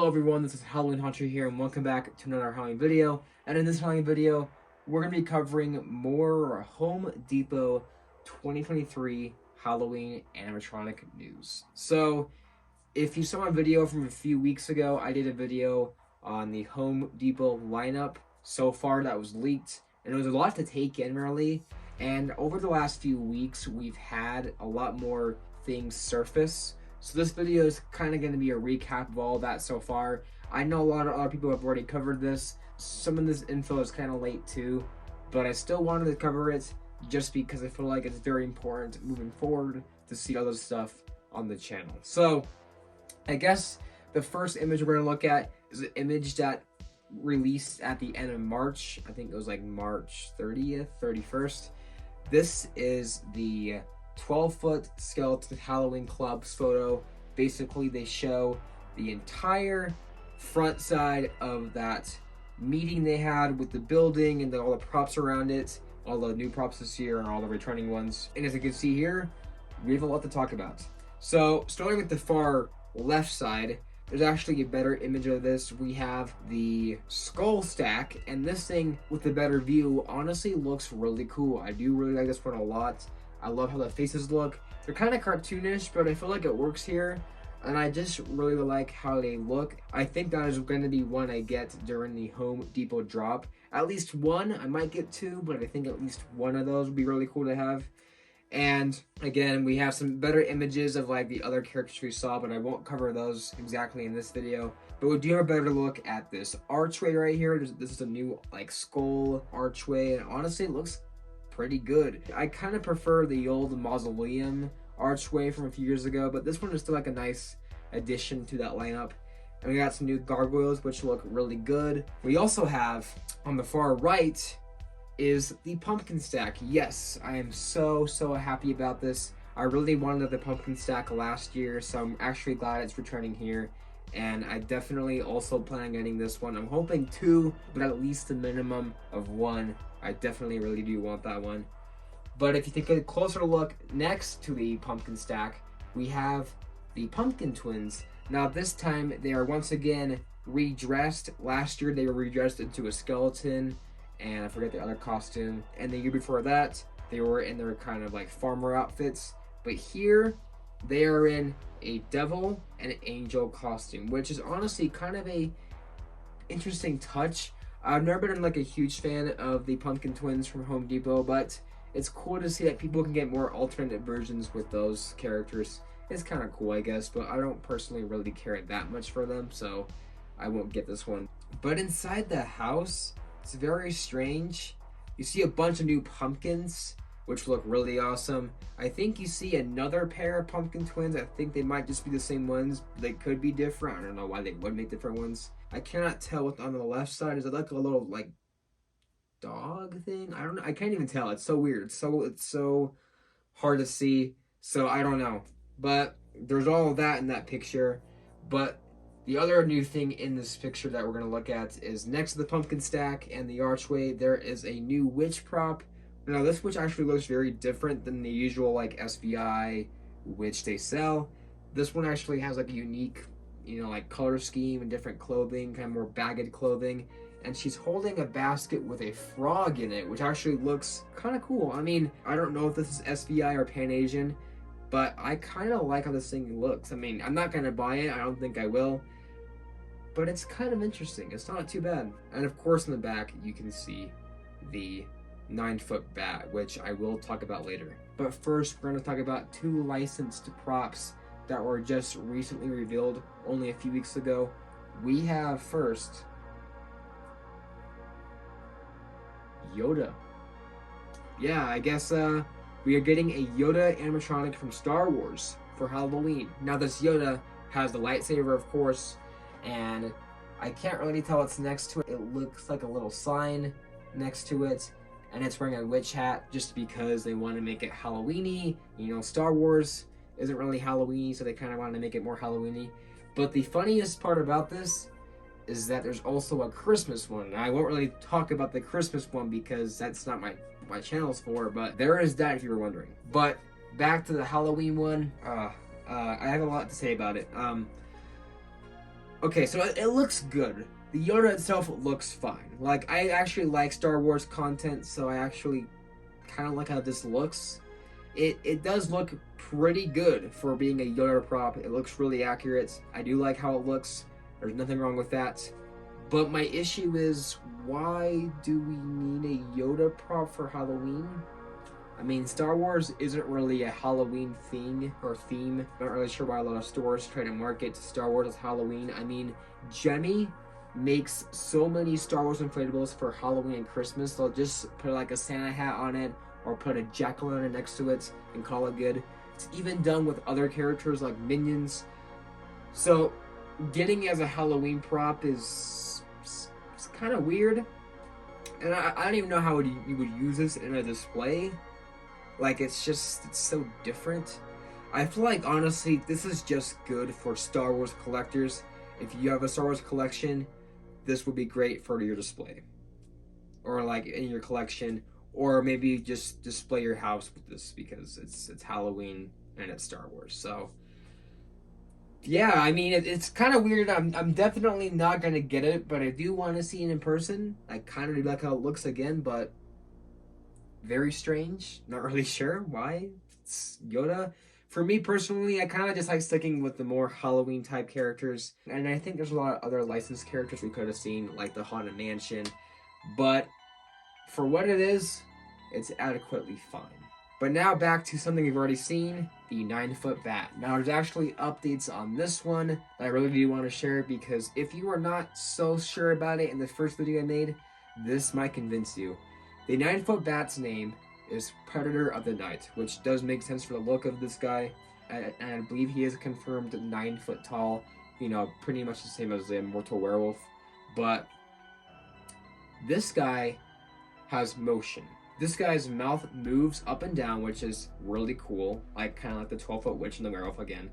everyone, this is Halloween Hunter here, and welcome back to another Halloween video. And in this Halloween video, we're going to be covering more Home Depot 2023 Halloween animatronic news. So, if you saw my video from a few weeks ago, I did a video on the Home Depot lineup so far that was leaked, and it was a lot to take in, really. And over the last few weeks, we've had a lot more things surface. So this video is kind of going to be a recap of all that so far. I know a lot of other people have already covered this. Some of this info is kind of late too, but I still wanted to cover it just because I feel like it's very important moving forward to see all this stuff on the channel. So I guess the first image we're going to look at is an image that released at the end of March. I think it was like March 30th, 31st. This is the 12-foot skeleton Halloween Club's photo. Basically, they show the entire front side of that meeting they had with the building and all the props around it, all the new props this year and all the returning ones. And as you can see here, we have a lot to talk about. So, starting with the far left side, there's actually a better image of this. We have the skull stack, and this thing with a better view honestly looks really cool. I do really like this one a lot. I love how the faces look. They're kind of cartoonish, but I feel like it works here. And I just really like how they look. I think that is going to be one I get during the Home Depot drop. At least one. I might get two, but I think at least one of those would be really cool to have. And again, we have some better images of like the other characters we saw, but I won't cover those exactly in this video. But we do have a better look at this archway right here. This is a new like skull archway, and honestly it looks pretty good. I kind of prefer the old mausoleum archway from a few years ago, but this one is still like a nice addition to that lineup. And we got some new gargoyles which look really good. We also have on the far right is the pumpkin stack. Yes, I am so happy about this. I really wanted the pumpkin stack last year, so I'm actually glad it's returning here. And I definitely also plan on getting this one. I'm hoping two, but at least a minimum of one. I definitely really do want that one. But if you take a closer look next to the pumpkin stack, we have the pumpkin twins. Now this time they are once again redressed. Last year they were redressed into a skeleton, and I forget the other costume. And the year before that, they were in their kind of like farmer outfits. But here, they are in a devil and an angel costume, which is honestly kind of a interesting touch. I've never been like a huge fan of the pumpkin twins from Home Depot, but it's cool to see that people can get more alternate versions with those characters. It's kind of cool, I guess, but I don't personally really care that much for them, so I won't get this one. But inside the house, it's very strange. You see a bunch of new pumpkins, which look really awesome. I think you see another pair of pumpkin twins. I think they might just be the same ones. They could be different. I don't know why they would make different ones. I cannot tell what's on the left side. Is it like a little like dog thing? I don't know. I can't even tell. It's so weird. It's so hard to see. So I don't know. But there's all of that in that picture. But the other new thing in this picture that we're going to look at is next to the pumpkin stack and the archway, there is a new witch prop. Now this witch actually looks very different than the usual like SVI witch they sell. This one actually has like a unique, like color scheme and different clothing, kind of more bagged clothing. And she's holding a basket with a frog in it, which actually looks kind of cool. I mean, I don't know if this is SVI or Pan-Asian, but I kind of like how this thing looks. I mean, I'm not going to buy it. I don't think I will. But it's kind of interesting. It's not too bad. And of course in the back, you can see the 9-foot bat, which I will talk about later. But first, we're going to talk about two licensed props that were just recently revealed only a few weeks ago. We have first Yoda. Yeah, I guess we are getting a Yoda animatronic from Star Wars for Halloween. Now this Yoda has the lightsaber, of course, and I can't really tell what's next to it. It looks like a little sign next to it, and it's wearing a witch hat just because they want to make it Halloween-y. Star Wars isn't really Halloween-y, so they kind of want to make it more Halloween-y. But the funniest part about this is that there's also a Christmas one. I won't really talk about the Christmas one because that's not my channel's for, but there is that if you were wondering. But back to the Halloween one, I have a lot to say about it. Okay, so it looks good. The Yoda itself looks fine. Like, I actually like Star Wars content, so I actually kind of like how this looks. It does look pretty good for being a Yoda prop. It looks really accurate. I do like how it looks. There's nothing wrong with that. But my issue is, why do we need a Yoda prop for Halloween? I mean, Star Wars isn't really a Halloween theme. I'm not really sure why a lot of stores try to market Star Wars as Halloween. I mean, Jemmy makes so many Star Wars inflatables for Halloween and Christmas. They'll just put like a Santa hat on it or put a jack-o'-lantern next to it and call it good. It's even done with other characters like Minions. So getting it as a Halloween prop is kind of weird. And I don't even know how you would use this in a display. Like, it's so different. I feel like, honestly, this is just good for Star Wars collectors. If you have a Star Wars collection, this would be great for your display. Or, like, in your collection. Or maybe just display your house with this because it's Halloween and it's Star Wars. So, yeah, I mean, it's kind of weird. I'm definitely not going to get it, but I do want to see it in person. I kind of do like how it looks again, but very strange. Not really sure why. It's Yoda. For me personally, I kind of just like sticking with the more Halloween type characters. And I think there's a lot of other licensed characters we could have seen, like the Haunted Mansion. But for what it is, it's adequately fine. But now back to something we've already seen, the 9-foot bat. Now there's actually updates on this one that I really do want to share, because if you are not so sure about it in the first video I made, this might convince you. The 9-foot bat's name is Predator of the Night, which does make sense for the look of this guy. And I believe he is confirmed 9 foot tall, you know, pretty much the same as the Immortal Werewolf. But this guy has motion. This guy's mouth moves up and down, which is really cool, like kind of like the 12-foot witch and the werewolf again.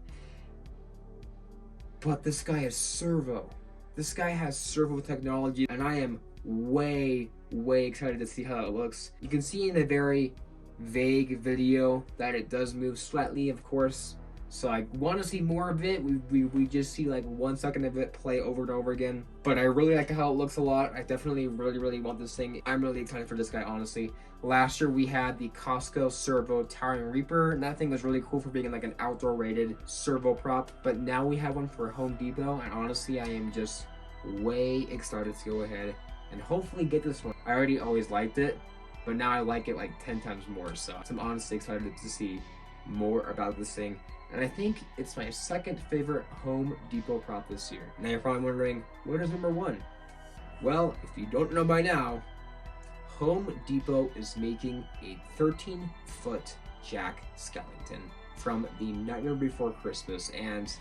But this guy is servo. This guy has servo technology, and I am way excited to see how it looks. You can see in a very vague video that it does move slightly, of course. So I want to see more of it. We just see like 1 second of it play over and over again. But I really like how it looks a lot. I definitely really want this thing. I'm really excited for this guy, honestly. Last year we had the Costco Servo Towering Reaper, and that thing was really cool for being like an outdoor rated servo prop. But now we have one for Home Depot, and honestly I am just way excited to go ahead and hopefully get this one. I already always liked it, but now I like it like 10 times more. So I'm honestly excited to see more about this thing. And I think it's my second favorite Home Depot prop this year. Now you're probably wondering, what is number 1? Well, if you don't know by now, Home Depot is making a 13-foot Jack Skellington from the Nightmare Before Christmas, and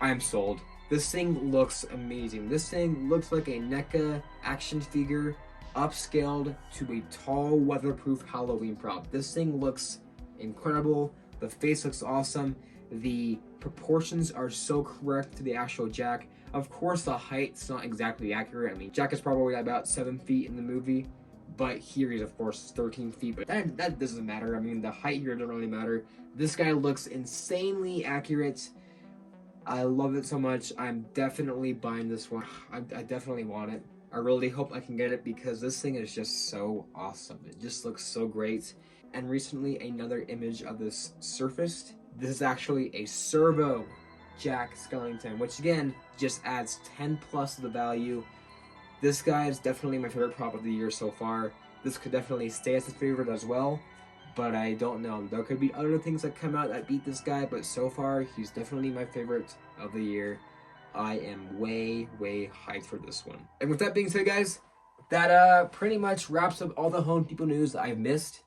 I'm sold. This thing looks amazing. This thing looks like a NECA action figure upscaled to a tall, weatherproof Halloween prop. This thing looks incredible. The face looks awesome. The proportions are so correct to the actual Jack. Of course, the height's not exactly accurate. I mean, Jack is probably about 7 feet in the movie, but here he's, of course, 13 feet. But that doesn't matter. I mean, the height here doesn't really matter. This guy looks insanely accurate. I love it so much. I'm definitely buying this one. I definitely want it. I really hope I can get it because this thing is just so awesome. It just looks so great. And recently another image of this surfaced. This is actually a servo Jack Skellington, which again just adds 10 plus of the value. This guy is definitely my favorite prop of the year so far. This could definitely stay as a favorite as well, but I don't know. There could be other things that come out that beat this guy, but so far he's definitely my favorite of the year. I am way hyped for this one. And with that being said, guys, that pretty much wraps up all the Home Depot news that I've missed.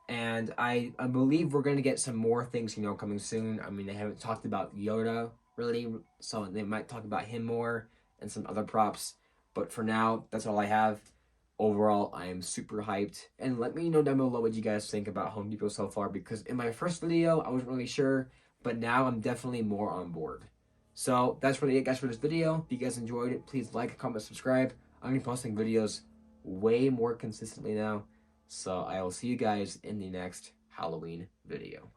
And I believe we're going to get some more things, you know, coming soon. I mean, they haven't talked about Yoda, really, so they might talk about him more and some other props. But for now, that's all I have. Overall, I am super hyped. And let me know down below what you guys think about Home Depot so far, because in my first video, I wasn't really sure, but now I'm definitely more on board. So that's really it, guys, for this video. If you guys enjoyed it, please like, comment, subscribe. I'm going to be posting videos way more consistently now. So I will see you guys in the next Halloween video.